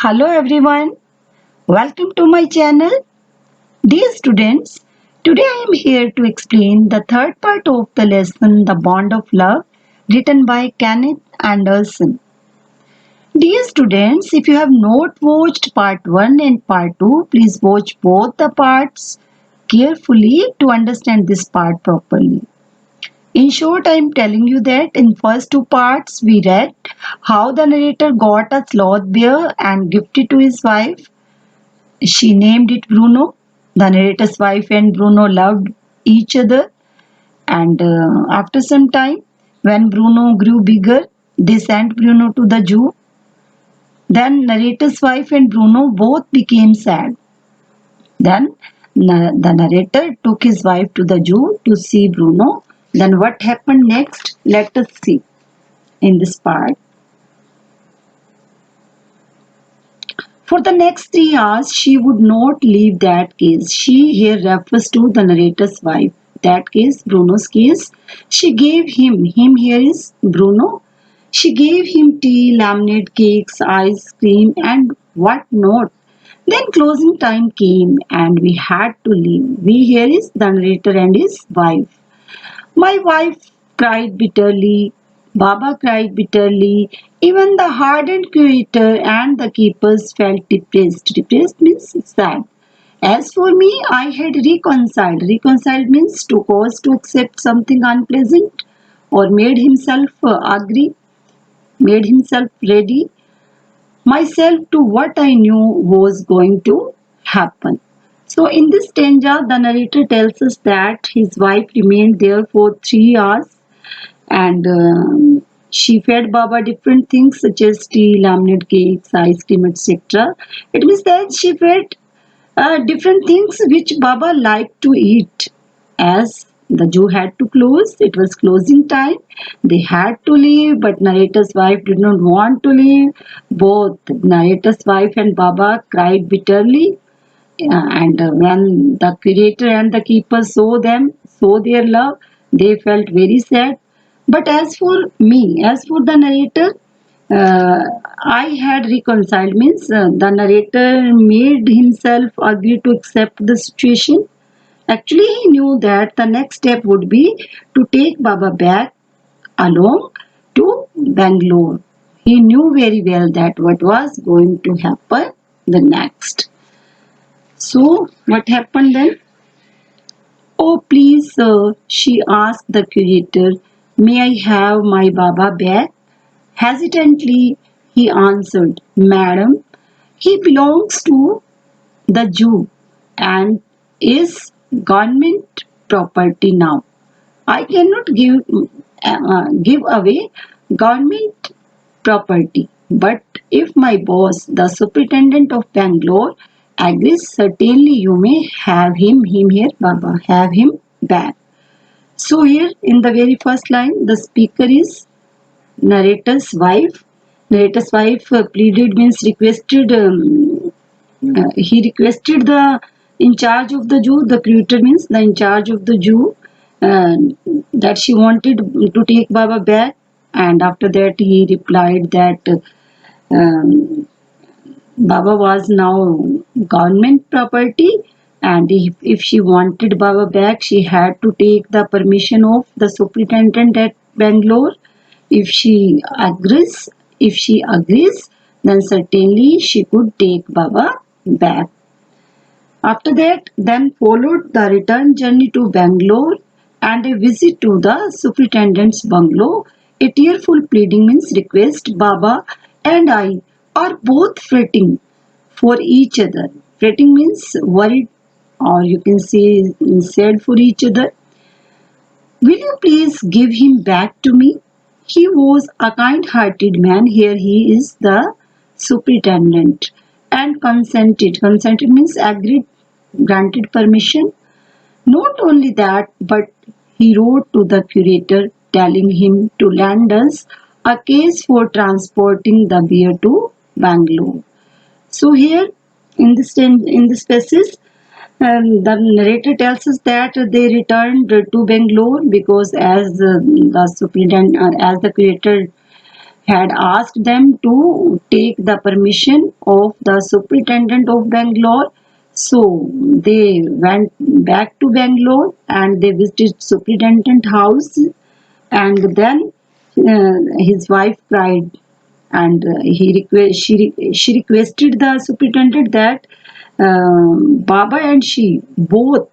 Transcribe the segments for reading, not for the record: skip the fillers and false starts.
Hello everyone, welcome to my channel. Dear students, today I am here to explain the third part of the lesson The Bond of Love written by Kenneth Anderson. Dear students, if you have not watched part 1 and part 2, please watch both the parts carefully to understand this part properly. In short, I am telling you that in first two parts we read how the narrator got a sloth bear and gifted to his wife. She named it Bruno. The narrator's wife and Bruno loved each other, and after some time, when Bruno grew bigger, they sent Bruno to the zoo. Then narrator's wife and Bruno both became sad. Then the narrator took his wife to the zoo to see Bruno. Then what happened next? Let us see in this part. For the next 3 hours, she would not leave that case. She here refers to the narrator's wife. That case, Bruno's case. She gave him here is Bruno. She gave him tea, laminate cakes, ice cream, and what not. Then closing time came and we had to leave. We here is the narrator and his wife. My wife cried bitterly. Baba cried bitterly. Even the hardened curator and the keepers felt depressed. Depressed means sad. As for me, I had reconciled. Reconciled means to cause to accept something unpleasant or made himself agree, made himself ready myself to what I knew was going to happen. So, in this stanza, the narrator tells us that his wife remained there for 3 hours and she fed Baba different things such as tea, laminate cakes, ice cream, etc. It means that she fed different things which Baba liked to eat. As the Jew had to close, it was closing time. They had to leave, but narrator's wife did not want to leave. Both narrator's wife and Baba cried bitterly. And when the curator and the keeper saw their love, they felt very sad. But as for me, as for the narrator, uh, I had reconciled means the narrator made himself agree to accept the situation. Actually, he knew that the next step would be to take Baba back along to Bangalore. He knew very well that what was going to happen the next. So, what happened then? Oh, please, sir, she asked the curator, may I have my Baba back? Hesitantly, he answered, Madam, he belongs to the Jew and is government property now. I cannot give away government property. But if my boss, the superintendent of Bangalore, agrees, certainly you may have him here, Baba, have him back. So here in the very first line, the speaker is narrator's wife. Narrator's wife pleaded means requested. He requested the in charge of the Jew. The creator means the in charge of the Jew uh, that she wanted to take Baba back. And after that, he replied that Baba was now government property, and if she wanted Baba back, she had to take the permission of the superintendent at Bangalore. If she agrees, if she agrees, then certainly she could take Baba back. After that, then followed the return journey to Bangalore and a visit to the superintendent's bungalow. A tearful pleading means request. Baba and I are both fretting for each other. Fretting means worried, or you can say sad for each other. Will you please give him back to me? He was a kind hearted man. Here he is the superintendent and consented. Consented means agreed, granted permission. Not only that, but he wrote to the curator telling him to lend us a case for transporting the beer to Bangalore. So here in this passage, the narrator tells us that they returned to Bangalore because as the superintendent, as the curator, had asked them to take the permission of the superintendent of Bangalore. So they went back to Bangalore and they visited superintendent house, and then his wife cried, and she requested the superintendent that Baba and she both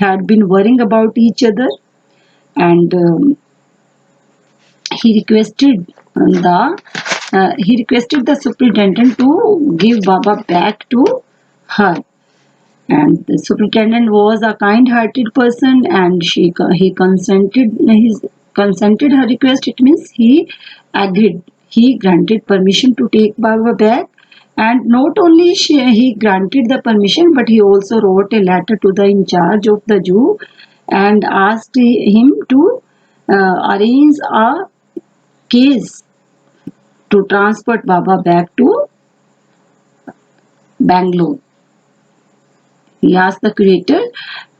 had been worrying about each other, and he requested he requested the superintendent to give Baba back to her. And the superintendent was a kind-hearted person, and he consented her request. It means he agreed. He granted permission to take Baba back, and not only he granted the permission, but he also wrote a letter to the in charge of the Jew and asked him to arrange a case to transport Baba back to Bangalore. He asked the creator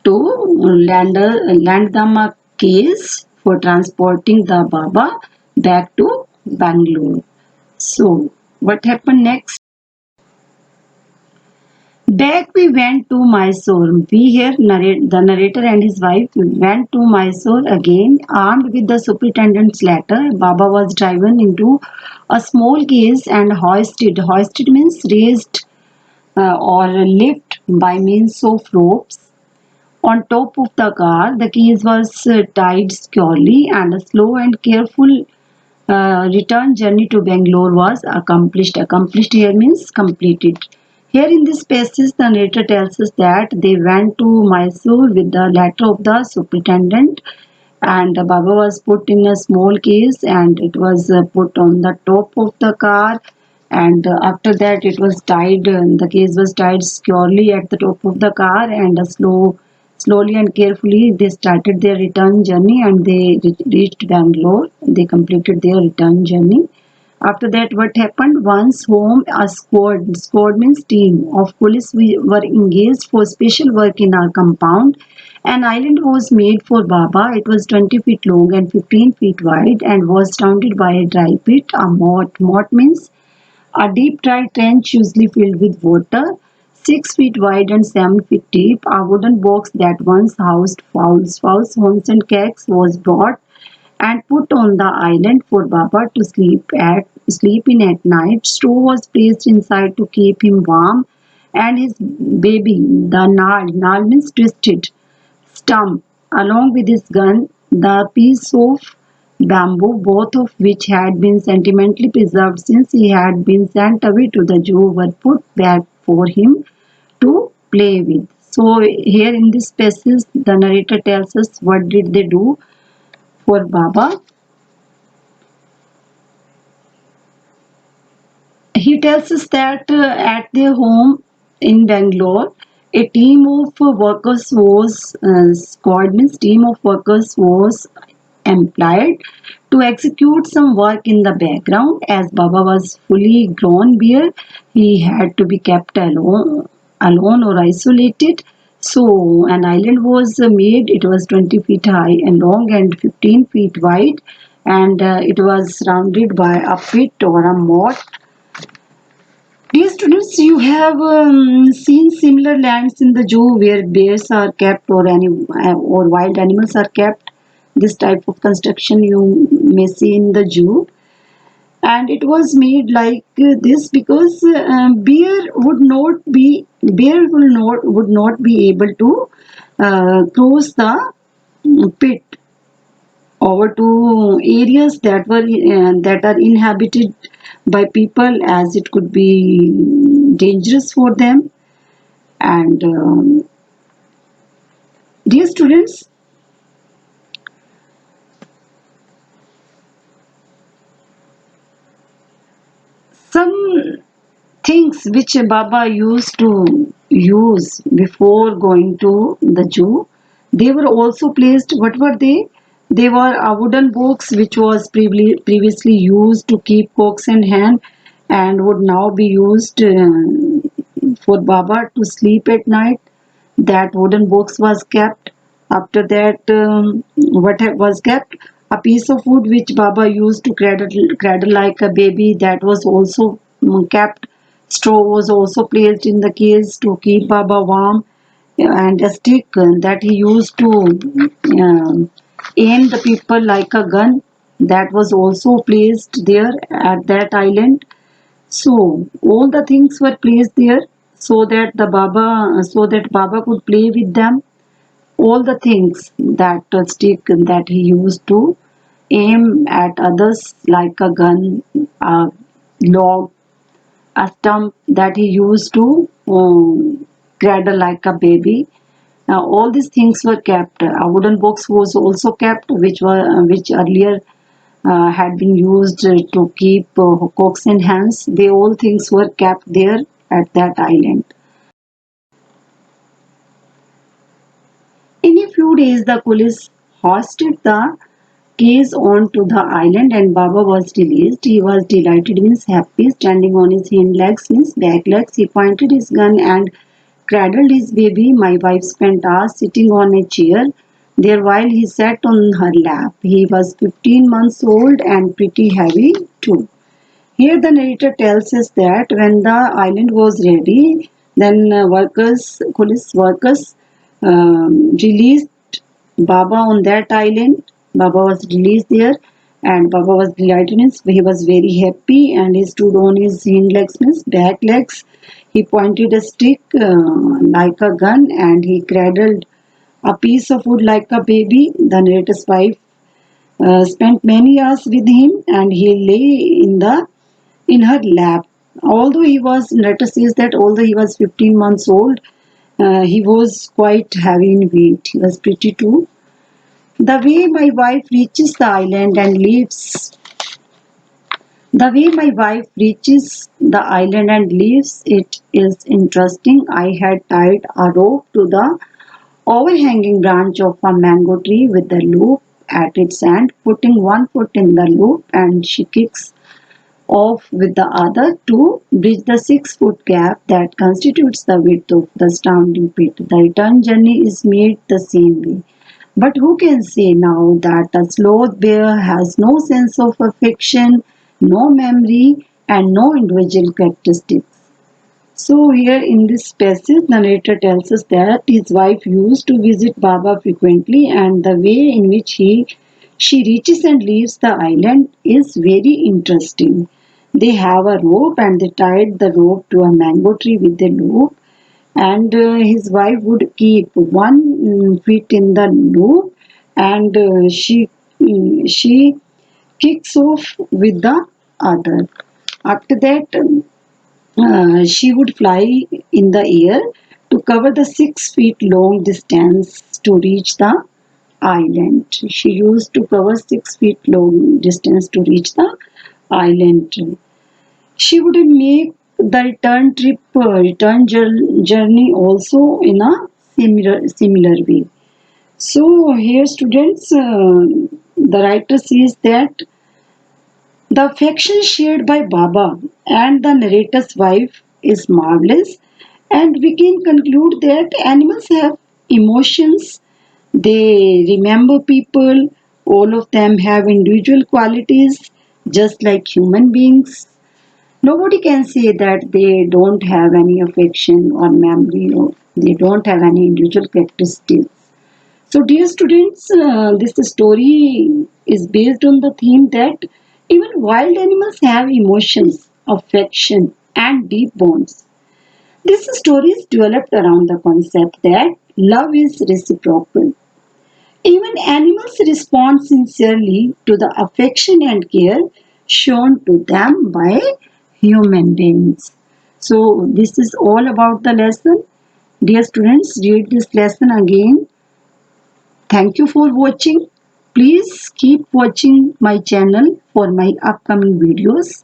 to land them a case for transporting the Baba back to Bangalore. So, what happened next? Back we went to Mysore. The narrator and his wife went to Mysore again, armed with the superintendent's letter. Baba was driven into a small case and hoisted. Hoisted means raised or lift by means of ropes on top of the car. The case was tied securely, and a slow and careful return journey to Bangalore was accomplished. Accomplished here means completed. Here in this passage, the narrator tells us that they went to Mysore with the letter of the superintendent, and Baba was put in a small case and it was put on the top of the car, and after that it was tied, the case was tied securely at the top of the car, and slowly and carefully they started their return journey, and they reached Bangalore. They completed their return journey. After that, what happened? Once home, a squad means team of police we were engaged for special work in our compound. An island was made for Baba. It was 20 feet long and 15 feet wide and was surrounded by a dry pit, a moat. Moat means a deep dry trench usually filled with water, 6 feet wide and 7 feet deep. A wooden box that once housed fowls, horns, and cakes was brought and put on the island for Baba to sleep in at night. Straw was placed inside to keep him warm, and his baby, the nal means twisted stump, along with his gun, the piece of bamboo, both of which had been sentimentally preserved since he had been sent away to the Jew, were put back for him to play with. So here in this passage, the narrator tells us what did they do for Baba. He tells us that at their home in Bangalore, a team of workers was squad means team of workers was employed to execute some work in the background. As Baba was fully grown bear, he had to be kept alone or isolated. So an island was made. It was 20 feet high and long and 15 feet wide, and it was surrounded by a pit or a moat. Dear students, you have seen similar lands in the zoo where bears are kept or any or wild animals are kept. This type of construction you may see in the zoo, and it was made like this because bear would not be able to cross the pit over to areas that are inhabited by people, as it could be dangerous for them. And dear students, some things which Baba used to use before going to the Jew, they were also placed. What were they? They were a wooden box which was previously used to keep cooks in hand and would now be used for Baba to sleep at night. That wooden box was kept. After that, was kept? A piece of wood which Baba used to cradle like a baby, that was also kept. Straw was also placed in the case to keep Baba warm, and a stick that he used to aim the people like a gun, that was also placed there at that island. So all the things were placed there so that Baba could play with them. All the things, that stick that he used to aim at others like a gun, a log, a stump that he used to cradle like a baby. Now all these things were kept. A wooden box was also kept, which earlier had been used to keep cooks and hands. They all things were kept there at that island. In a few days, the police hoisted the case onto the island and Baba was released. He was delighted, means happy, standing on his hind legs, means back legs. He pointed his gun and cradled his baby. My wife spent hours sitting on a chair there while he sat on her lap. He was 15 months old and pretty heavy too. Here the narrator tells us that when the island was ready, then police workers released Baba on that island. Baba was released there, and Baba was delighted. He was very happy, and he stood on his hind legs, means back legs. He pointed a stick like a gun, and he cradled a piece of wood like a baby. The narrator's wife spent many hours with him, and he lay in her lap. Narrator says that although he was 15 months old, he was quite heavy in weight. He was pretty too. The way my wife reaches the island and leaves, the way my wife reaches the island and leaves it is interesting. I had tied a rope to the overhanging branch of a mango tree with the loop at its end, putting one foot in the loop, and she kicks off with the other to bridge the 6 foot gap that constitutes the width of the standing pit. The return journey is made the same way. But who can say now that a sloth bear has no sense of affection, no memory, and no individual characteristics? So, here in this passage, the narrator tells us that his wife used to visit Baba frequently, and the way in which she reaches and leaves the island is very interesting. They have a rope and they tied the rope to a mango tree with the loop, and his wife would keep one foot in the loop, and she kicks off with the other. After that, she would fly in the air to cover the 6 feet long distance to reach the island. She used to cover 6 feet long distance to reach the island. She would make the journey also in a similar way. So here, students, the writer says that the affection shared by Baba and the narrator's wife is marvelous, and we can conclude that animals have emotions, they remember people, all of them have individual qualities just like human beings. Nobody can say that they don't have any affection or memory, or they don't have any individual characteristics. So, dear students, this story is based on the theme that even wild animals have emotions, affection, and deep bonds. This story is developed around the concept that love is reciprocal. Even animals respond sincerely to the affection and care shown to them by human beings. So, this is all about the lesson. Dear students, read this lesson again. Thank you for watching. Please keep watching my channel for my upcoming videos.